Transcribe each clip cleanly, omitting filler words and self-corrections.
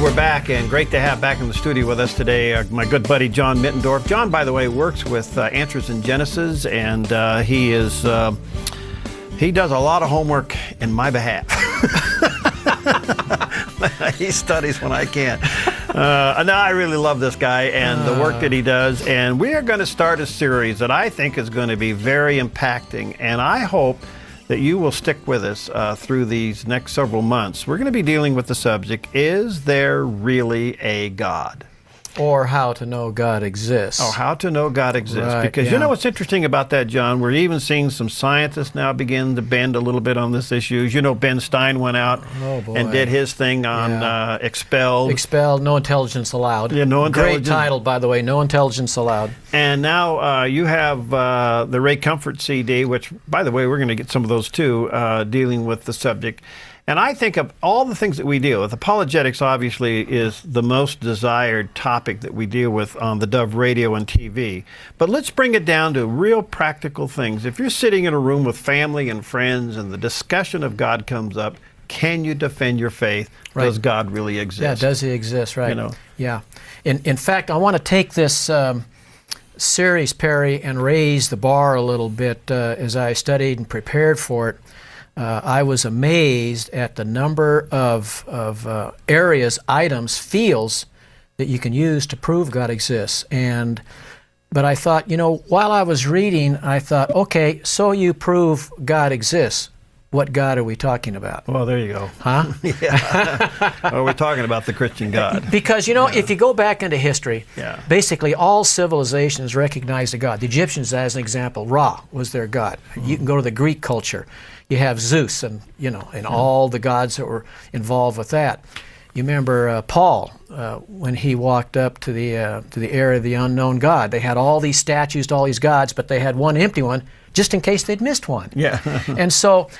we're back, and great to have back in the studio with us today my good buddy John Mittendorf. John, by the way, works with Answers in Genesis, and he does a lot of homework in my behalf. He studies when I can't. No, I really love this guy and the work that he does, and we are going to start a series that I think is going to be very impacting, and I hope that you will stick with us through these next several months. We're going to be dealing with the subject, is there really a God? Or how to know God exists. Oh, how to know God exists. Right, because yeah. you know what's interesting about that, John? We're even seeing some scientists now begin to bend a little bit on this issue. You know, Ben Stein went out and did his thing on Expelled. Expelled, No Intelligence Allowed. Yeah, No Intelligence. Great title, by the way, No Intelligence Allowed. And now you have the Ray Comfort CD, which, by the way, we're going to get some of those too, dealing with the subject. And I think of all the things that we deal with, apologetics obviously is the most desired topic that we deal with on the Dove radio and TV. But let's bring it down to real practical things. If you're sitting in a room with family and friends and the discussion of God comes up, can you defend your faith? Right. Does God really exist? Yeah, does he exist, right? You know. Yeah. In fact, I want to take this series, Perry, and raise the bar a little bit as I studied and prepared for it. I was amazed at the number of areas, items, fields that you can use to prove God exists. But I thought, you know, while I was reading, I thought, okay, so you prove God exists. What God are we talking about? Well, there you go. Huh? Yeah. Well, we're talking about the Christian God. Because, you know, if you go back into history, basically all civilizations recognized a God. The Egyptians, as an example, Ra was their God. You can go to the Greek culture. You have Zeus and, you know, and all the gods that were involved with that. You remember Paul, when he walked up to the area of the unknown God. They had all these statues to all these gods, but they had one empty one just in case they'd missed one. Yeah. And so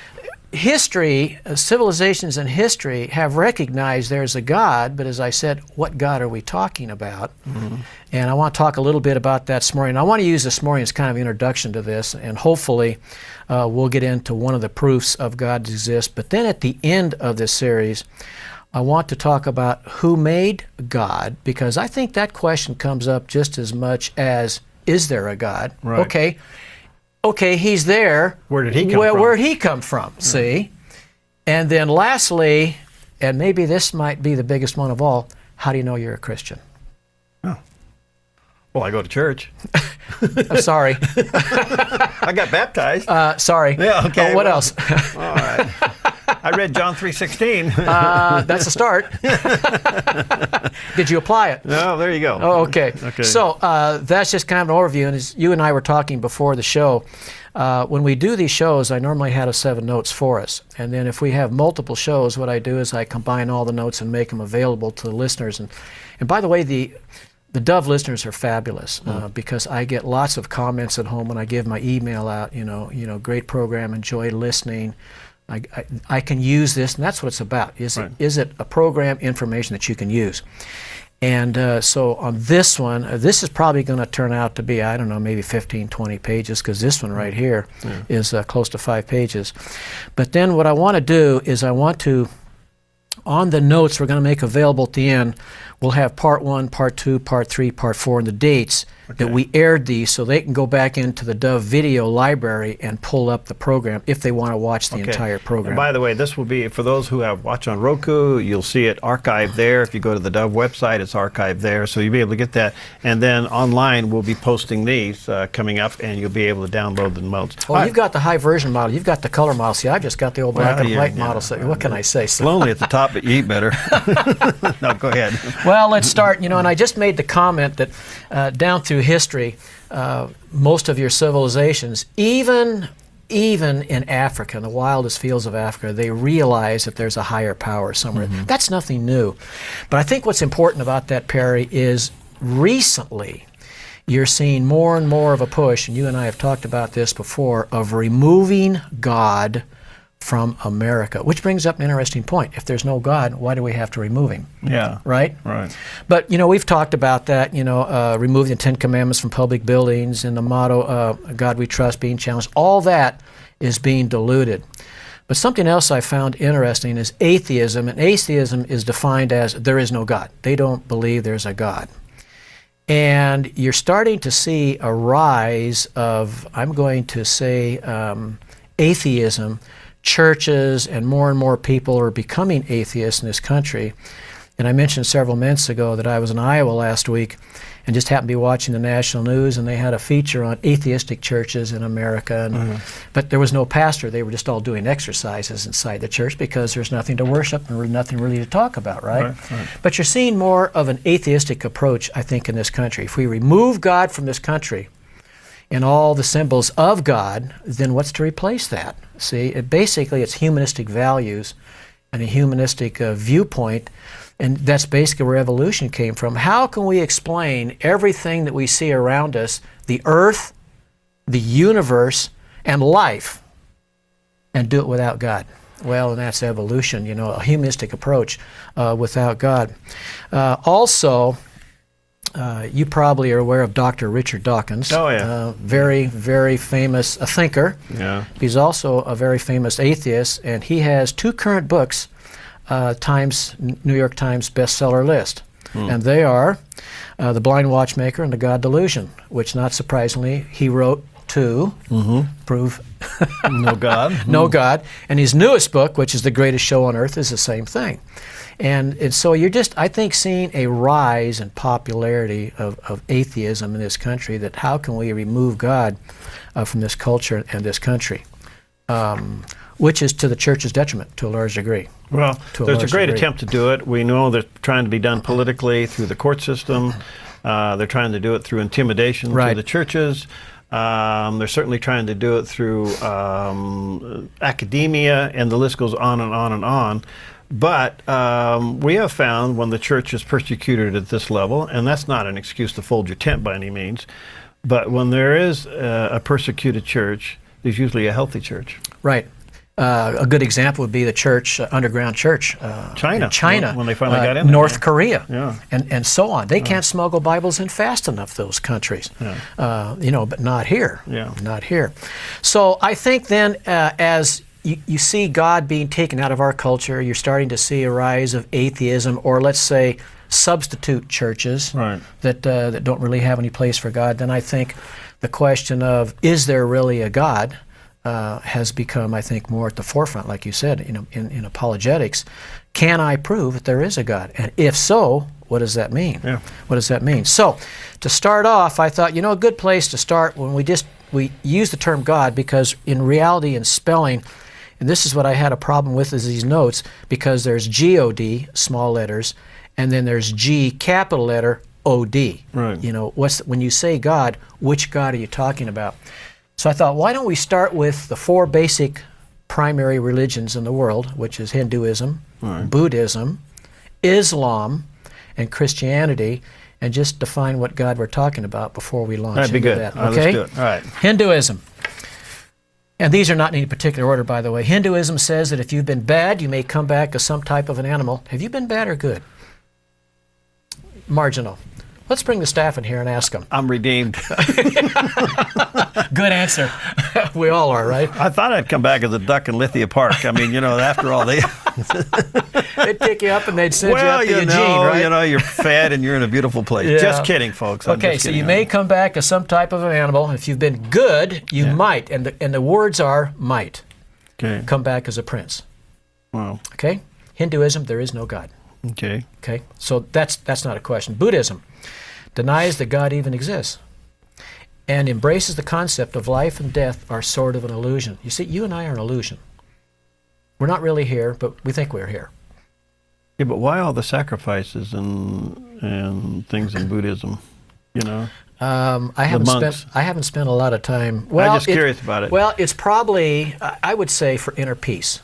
history, civilizations in history have recognized there's a God, but as I said, what God are we talking about? Mm-hmm. And I want to talk a little bit about that this morning. I want to use this morning as kind of an introduction to this, and hopefully we'll get into one of the proofs of God exists. But then at the end of this series, I want to talk about who made God, because I think that question comes up just as much as, is there a God? Right. Okay, he's there. Where did he come from? Where'd he come from, see? And then lastly, and maybe this might be the biggest one of all, how do you know you're a Christian? Oh. Well, I go to church. I'm sorry. I got baptized. Sorry. Yeah, okay. What else? All right. I read John 3:16. That's a start. Did you apply it? No, there you go. Oh, okay. So that's just kind of an overview. And as you and I were talking before the show, when we do these shows, I normally have 7 notes for us. And then if we have multiple shows, what I do is I combine all the notes and make them available to the listeners. And by the way, the Dove listeners are fabulous because I get lots of comments at home when I give my email out. You know, great program, enjoy listening. I can use this, and that's what it's about. Is it a program, information that you can use? And so on this one, this is probably going to turn out to be, I don't know, maybe 15, 20 pages, because this one right here is close to 5 pages. But then what I want to do is I want to, on the notes we're going to make available at the end, we'll have part 1, part 2, part 3, part 4, and the dates that we aired these, so they can go back into the Dove video library and pull up the program if they want to watch the entire program. And by the way, this will be, for those who have watched on Roku, you'll see it archived there. If you go to the Dove website, it's archived there, so you'll be able to get that. And then online, we'll be posting these coming up, and you'll be able to download the notes. Well, you've got the high version model. You've got the color model. See, I've just got the old black and white model. So what can I say? It's lonely at the top, but you eat better. No, go ahead. Well, let's start. You know, and I just made the comment that down through history, most of your civilizations, even in Africa, in the wildest fields of Africa, they realize that there's a higher power somewhere. That's nothing new. But I think what's important about that, Perry, is recently you're seeing more and more of a push, and you and I have talked about this before, of removing God from America, which brings up an interesting point. If there's no God, why do we have to remove him? Yeah. Right? Right. But, you know, we've talked about that, you know, removing the 10 Commandments from public buildings and the motto, God we trust, being challenged. All that is being diluted. But something else I found interesting is atheism, and atheism is defined as there is no God. They don't believe there's a God. And you're starting to see a rise of, I'm going to say, atheism. Churches and more people are becoming atheists in this country. And I mentioned several minutes ago that I was in Iowa last week and just happened to be watching the national news, and they had a feature on atheistic churches in America. And, but there was no pastor. They were just all doing exercises inside the church because there's nothing to worship and nothing really to talk about, right? But you're seeing more of an atheistic approach, I think, in this country. If we remove God from this country and all the symbols of God, then what's to replace that? See, basically it's humanistic values and a humanistic viewpoint. And that's basically where evolution came from. How can we explain everything that we see around us, the earth, the universe, and life, and do it without God? Well, and that's evolution, you know, a humanistic approach without God. Also, you probably are aware of Dr. Richard Dawkins. Oh, yeah. Very, very famous thinker. Yeah. He's also a very famous atheist, and he has 2 current books, New York Times bestseller list. And they are The Blind Watchmaker and The God Delusion, which, not surprisingly, he wrote to prove no God. no God. And his newest book, which is The Greatest Show on Earth, is the same thing. And so you're just, I think, seeing a rise in popularity of atheism in this country, that how can we remove God from this culture and this country, which is to the church's detriment to a large degree. Well, there's a great attempt to do it. We know they're trying to be done politically through the court system. They're trying to do it through intimidation to the churches. They're certainly trying to do it through academia, and the list goes on and on and on. But we have found when the church is persecuted at this level, and that's not an excuse to fold your tent by any means, but when there is a persecuted church, there's usually a healthy church. Right. A good example would be the church, underground church, China, when they finally got in there, North Korea, and so on. They can't smuggle Bibles in fast enough, those countries, you know, but not here, not here. So I think then as you see God being taken out of our culture, you're starting to see a rise of atheism, or let's say substitute churches that don't really have any place for God. Then I think the question of, is there really a God, has become, I think, more at the forefront, like you said, in apologetics. Can I prove that there is a God? And if so, what does that mean? What does that mean? So, to start off, I thought, a good place to start when we use the term God, because in reality and spelling, and this is what I had a problem with, is these notes, because there's G-O-D, small letters, and then there's G, capital letter, O-D. When you say God, which God are you talking about? So I thought, why don't we start with the 4 basic primary religions in the world, which is Hinduism, Buddhism, Islam, and Christianity, and just define what God we're talking about before we launch That'd be into good. that. Let's do it. All right. Hinduism. And these are not in any particular order, by the way. Hinduism says that if you've been bad, you may come back as some type of an animal. Have you been bad or good? Marginal. Let's bring the staff in here and ask them. I'm redeemed. Good answer. We all are, right? I thought I'd come back as a duck in Lithia Park. I mean, after all, they'd pick you up and they'd send you up to Eugene, right? You're fed and you're in a beautiful place. Just kidding, folks. Okay, so you may come back as some type of an animal. If you've been good, you might, and the words are might. Okay. Come back as a prince. Wow. Okay? Hinduism, there is no God. Okay. Okay, so that's not a question. Buddhism denies that God even exists and embraces the concept of life and death are sort of an illusion. You see, you and I are an illusion. We're not really here, but we think we're here. Yeah, but why all the sacrifices and things in Buddhism? I haven't spent a lot of time. Well, I'm just curious about it. Well, it's probably, I would say, for inner peace.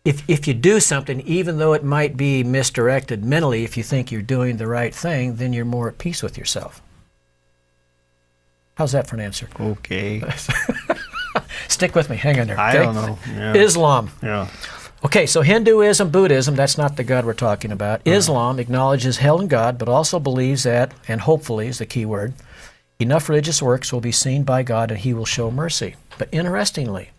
If you do something, even though it might be misdirected mentally, if you think you're doing the right thing, then you're more at peace with yourself. How's that for an answer? Okay. Stick with me. Hang on there. I don't know. Yeah. Islam. Yeah. Okay, so Hinduism, Buddhism, that's not the God we're talking about. Islam acknowledges hell and God, but also believes that, and hopefully is the key word, enough religious works will be seen by God and He will show mercy. But interestingly,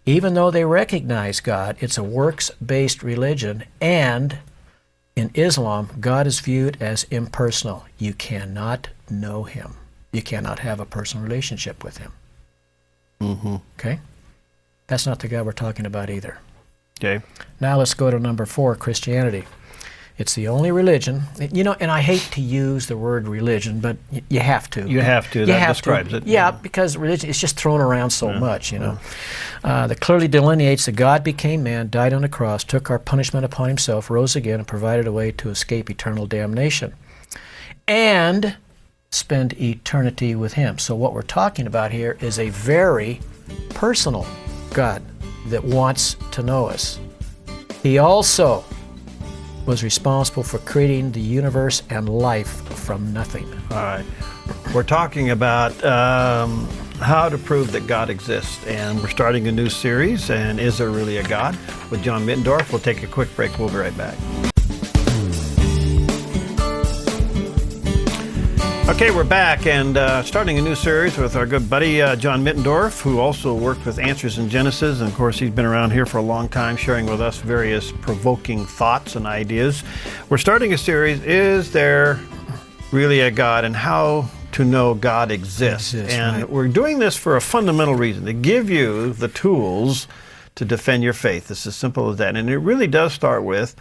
Even though they recognize God, it's a works-based religion, and in Islam, God is viewed as impersonal. You cannot know him. You cannot have a personal relationship with him. Mm-hmm. Okay? That's not the God we're talking about either. Okay. Now let's go to number 4, Christianity. It's the only religion, you know, and I hate to use the word religion, but you have to. You have to. That describes it. Yeah, because religion is just thrown around so much, you know. That clearly delineates that God became man, died on the cross, took our punishment upon himself, rose again, and provided a way to escape eternal damnation and spend eternity with him. So what we're talking about here is a very personal God that wants to know us. He also was responsible for creating the universe and life from nothing. All right. We're talking about how to prove that God exists, and we're starting a new series, and Is There Really a God? With John Mittendorf. We'll take a quick break. We'll be right back. Okay, we're back and starting a new series with our good buddy John Mittendorf, who also worked with Answers in Genesis, and of course he's been around here for a long time sharing with us various provoking thoughts and ideas. We're starting a series, Is There Really a God? And how to know God exists. And right. We're doing this for a fundamental reason, to give you the tools to defend your faith. It's as simple as that. And it really does start with,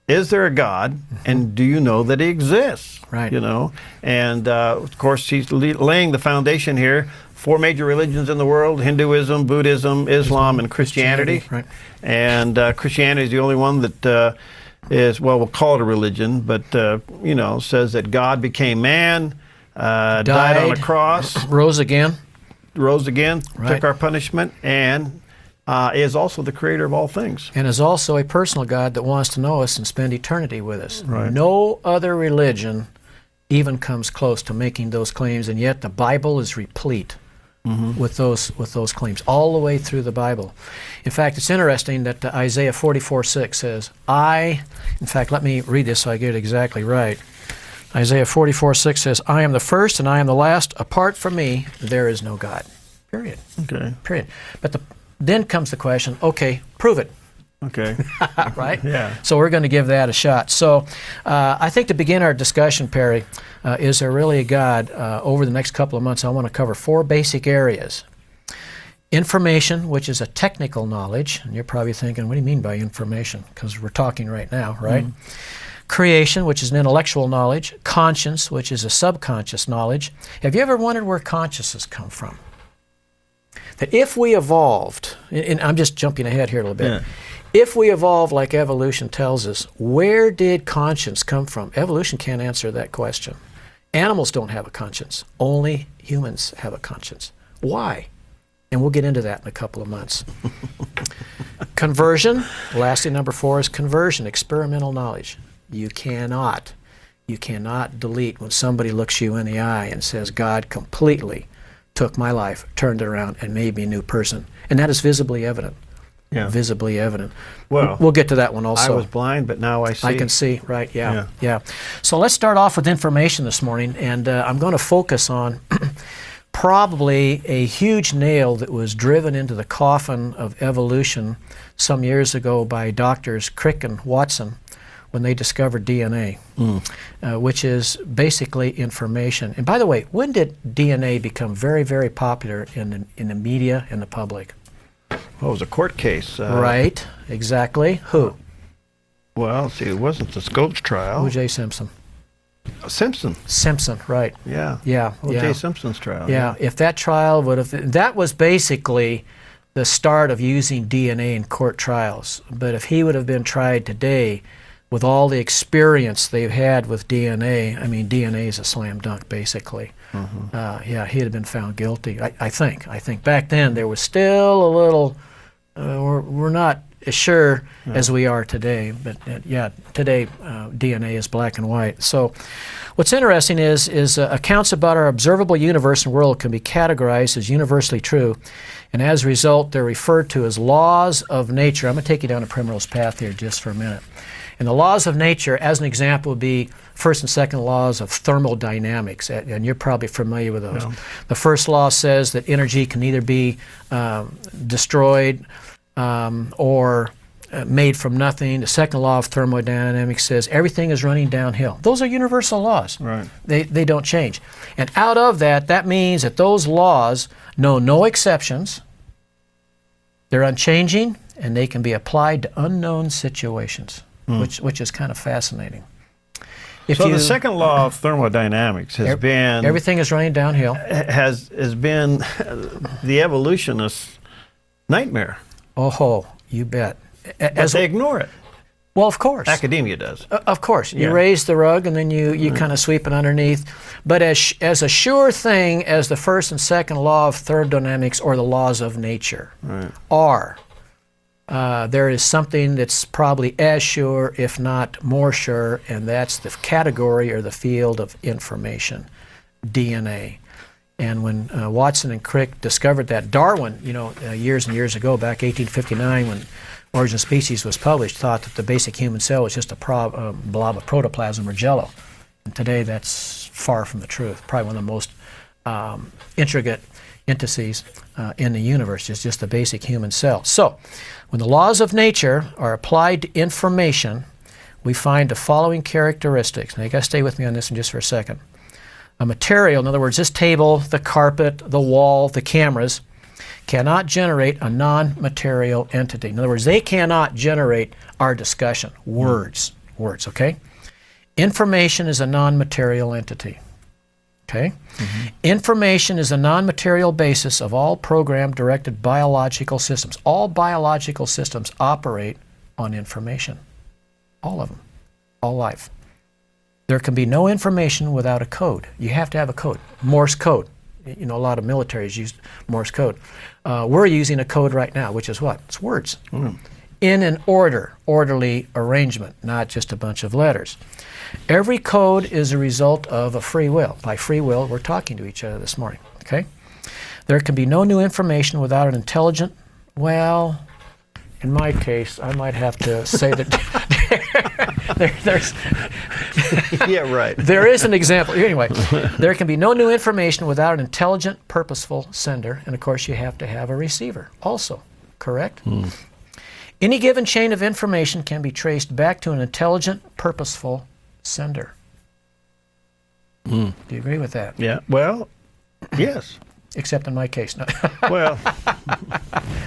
is there a God, and do you know that he exists? Right. You know, and of course he's laying the foundation here. 4 major religions in the world: Hinduism, Buddhism, Islam, and Christianity. Right. And Christianity is the only one that is, well, we'll call it a religion, but you know, says that God became man, died on a cross, rose again, right. Right. Took our punishment, and is also the creator of all things. and is also a personal God that wants to know us and spend eternity with us. Right. No other religion even comes close to making those claims, and yet the Bible is replete with those claims all the way through the Bible. In fact, it's interesting that Isaiah 44:6 says, in fact, let me read this so I get it exactly right. Isaiah 44:6 says, I am the first and I am the last. Apart from me, there is no God. Period. Okay. Period. But then comes the question, okay, prove it. Okay. Right? Yeah. So we're going to give that a shot. So I think to begin our discussion, Perry, is there really a God? Over the next couple of months, I want to cover 4 basic areas. Information, which is a technical knowledge. And you're probably thinking, what do you mean by information? Because we're talking right now, right? Creation, which is an intellectual knowledge. Conscience, which is a subconscious knowledge. Have you ever wondered where consciousness come from? That if we evolved, and I'm just jumping ahead here a little bit, if we evolved like evolution tells us, where did conscience come from? Evolution can't answer that question. Animals don't have a conscience. Only humans have a conscience. Why? And we'll get into that in a couple of months. Conversion, lastly, number 4 is conversion, experimental knowledge. You cannot delete when somebody looks you in the eye and says, God completely took my life, turned it around, and made me a new person. And that is visibly evident. Yeah. Visibly evident. Well, we'll get to that one also. I was blind, but now I see. I can see, right, yeah. So let's start off with information this morning, and I'm going to focus on probably a huge nail that was driven into the coffin of evolution some years ago by doctors Crick and Watson when they discovered DNA, which is basically information. And by the way, when did DNA become very, very popular in the media and the public? Well, it was a court case. Right, exactly. Who? Well, see, it wasn't the Scopes trial. O.J. Simpson. Simpson. Simpson, right. Yeah. Yeah. O.J. Simpson's trial. Yeah, if that trial would have, that was basically the start of using DNA in court trials. But if he would have been tried today, with all the experience they've had with DNA, I mean, DNA is a slam dunk, basically. Yeah, he'd have been found guilty, I think. I think back then there was still a little, we're not as sure as we are today, but yeah, today DNA is black and white. So what's interesting is accounts about our observable universe and world can be categorized as universally true, and as a result, they're referred to as laws of nature. I'm going to take you down a primrose path here just for a minute. And the laws of nature, as an example, would be first and second laws of thermodynamics, and you're probably familiar with those. Yeah. The first law says that energy can neither be destroyed or made from nothing. The second law of thermodynamics says everything is running downhill. Those are universal laws. Right. They don't change. And out of that, that means that those laws know no exceptions. They're unchanging, and they can be applied to unknown situations, which is kind of fascinating. So the second law of thermodynamics has been... Everything is running downhill. Has been the evolutionist's nightmare. Oh, you bet. But they ignore it. Well, of course. Academia does. Of course. You raise the rug and then you kind of sweep it underneath. But as a sure thing as the first and second law of thermodynamics or the laws of nature are, there is something that's probably as sure, if not more sure, and that's the category or the field of information, DNA. And when Watson and Crick discovered that, Darwin, years and years ago, back 1859, when Origin of Species was published, thought that the basic human cell was just a blob of protoplasm or jello. And today that's far from the truth. Probably one of the most intricate entities in the universe is just the basic human cell. So when the laws of nature are applied to information, we find the following characteristics. Now you got to stay with me on this one just for a second. A material, in other words, this table, the carpet, the wall, the cameras, cannot generate a non-material entity. In other words, they cannot generate our discussion, words, okay? Information is a non-material entity, okay? Information is a non-material basis of all program-directed biological systems. All biological systems operate on information, all of them, all life. There can be no information without a code. You have to have a code, Morse code. A lot of militaries use Morse code. We're using a code right now, which is what? It's words. In an orderly arrangement, not just a bunch of letters. Every code is a result of a free will. By free will, we're talking to each other this morning, okay? There can be no new information without an intelligent, well, in my case, I might have to say that there's... Yeah, right. There is an example. Anyway, there can be no new information without an intelligent, purposeful sender. And of course, you have to have a receiver also, correct? Any given chain of information can be traced back to an intelligent, purposeful sender. Do you agree with that? Yeah. Well, yes. Except in my case. No. Well,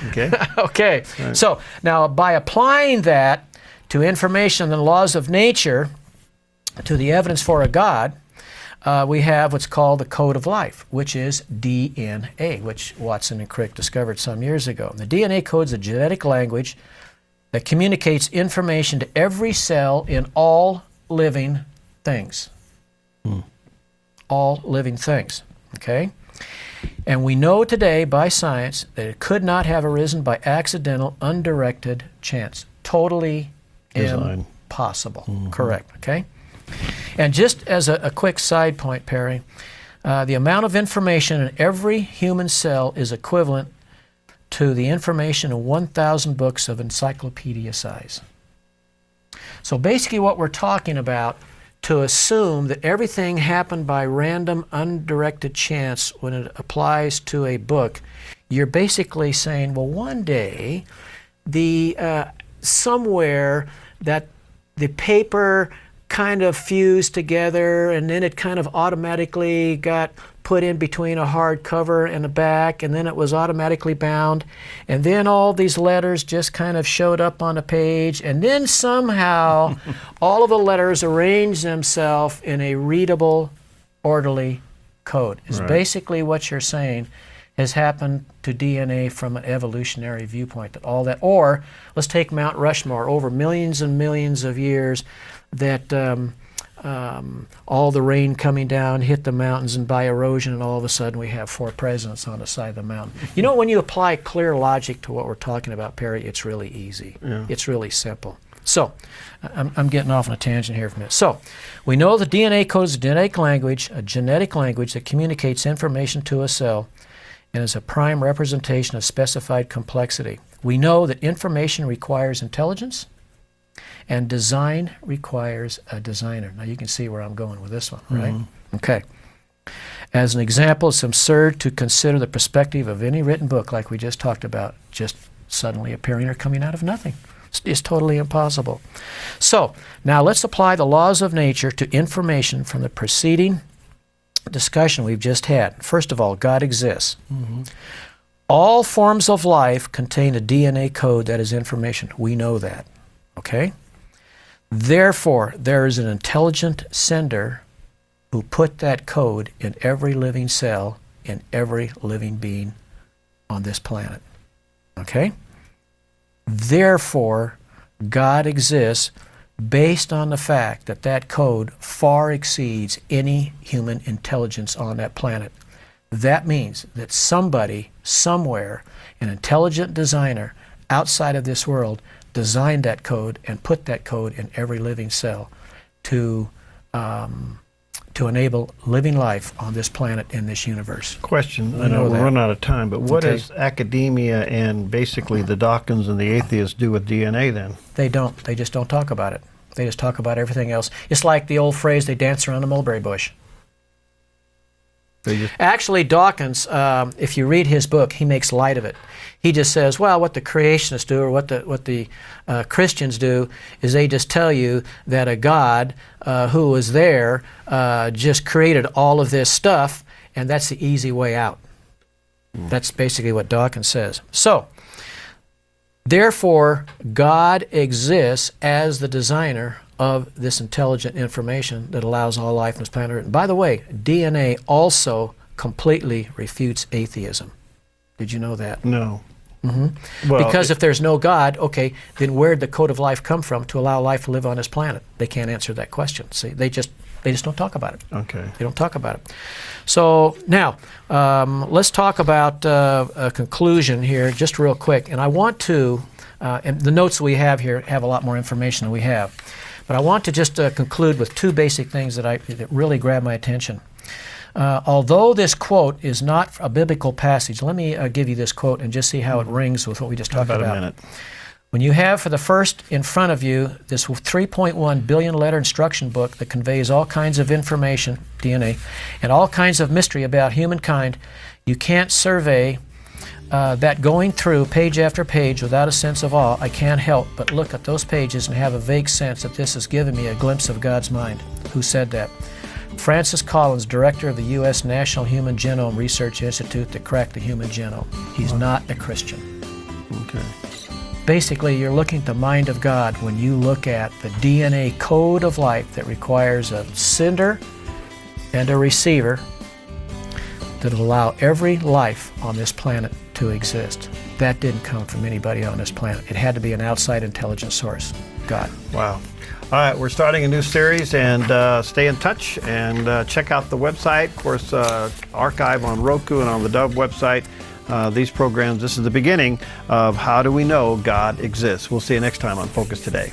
okay. Okay. Right. So now by applying that to information and the laws of nature, to the evidence for a God, we have what's called the code of life, which is DNA, which Watson and Crick discovered some years ago. And the DNA code is a genetic language that communicates information to every cell in all living things. All living things, okay? And we know today by science that it could not have arisen by accidental, undirected chance. Totally impossible. Correct, okay? And just as a quick side point, Perry, the amount of information in every human cell is equivalent to the information in 1,000 books of encyclopedia size. So basically what we're talking about, to assume that everything happened by random, undirected chance when it applies to a book, you're basically saying, well, one day, somewhere that the paper kind of fused together and then it kind of automatically got put in between a hard cover and a back, and then it was automatically bound, and then all these letters just kind of showed up on a page, and then somehow all of the letters arranged themselves in a readable, orderly code. Is basically what you're saying has happened to DNA from an evolutionary viewpoint. That all that, or let's take Mount Rushmore, over millions and millions of years, that all the rain coming down hit the mountains, and by erosion, and all of a sudden we have 4 presidents on the side of the mountain. You know, when you apply clear logic to what we're talking about, Perry, it's really easy. Yeah. It's really simple. So, I'm getting off on a tangent here for a minute. So, we know the DNA code is a genetic language that communicates information to a cell and is a prime representation of specified complexity. We know that information requires intelligence, and design requires a designer. Now you can see where I'm going with this one, right? Okay. As an example, it's absurd to consider the perspective of any written book, like we just talked about just suddenly appearing or coming out of nothing. It's totally impossible. So now let's apply the laws of nature to information from the preceding discussion we've just had. First of all, God exists. All forms of life contain a DNA code that is information. We know that. Okay? Therefore, there is an intelligent sender who put that code in every living cell, in every living being on this planet. Okay? Therefore, God exists based on the fact that that code far exceeds any human intelligence on that planet. That means that somebody, somewhere, an intelligent designer outside of this world, designed that code and put that code in every living cell to enable living life on this planet in this universe. Question, I know we're running out of time, but what does academia and basically the Dawkins and the atheists do with DNA then? They don't. They just don't talk about it. They just talk about everything else. It's like the old phrase, they dance around the mulberry bush. Actually, Dawkins, if you read his book, he makes light of it. He just says, well, what the creationists do or what the Christians do is they just tell you that a God who was there just created all of this stuff, and that's the easy way out. That's basically what Dawkins says. So, therefore, God exists as the designer of this intelligent information that allows all life on this planet. And by the way, DNA also completely refutes atheism. Did you know that? No. Well, because if there's no God, okay, then where'd the code of life come from to allow life to live on this planet? They can't answer that question. See, they just don't talk about it. Okay. They don't talk about it. So now, let's talk about a conclusion here just real quick. And I want to, and the notes we have here have a lot more information than we have. But I want to just conclude with two basic things that really grab my attention. Although this quote is not a biblical passage, let me give you this quote and just see how it rings with what we just talked about. About a minute. When you have for the first in front of you this 3.1 billion letter instruction book that conveys all kinds of information, DNA, and all kinds of mystery about humankind, you can't survey that going through page after page without a sense of awe. I can't help but look at those pages and have a vague sense that this has given me a glimpse of God's mind. Who said that? Francis Collins, director of the U.S. National Human Genome Research Institute that cracked the human genome. He's not a Christian. Okay. Basically, you're looking at the mind of God when you look at the DNA code of life that requires a sender and a receiver that will allow every life on this planet to exist. That didn't come from anybody on this planet. It had to be an outside intelligent source, God. Wow. All right, we're starting a new series, and stay in touch and check out the website. Of course, archive on Roku and on the Dove website. These programs, this is the beginning of how do we know God exists. We'll see you next time on Focus Today.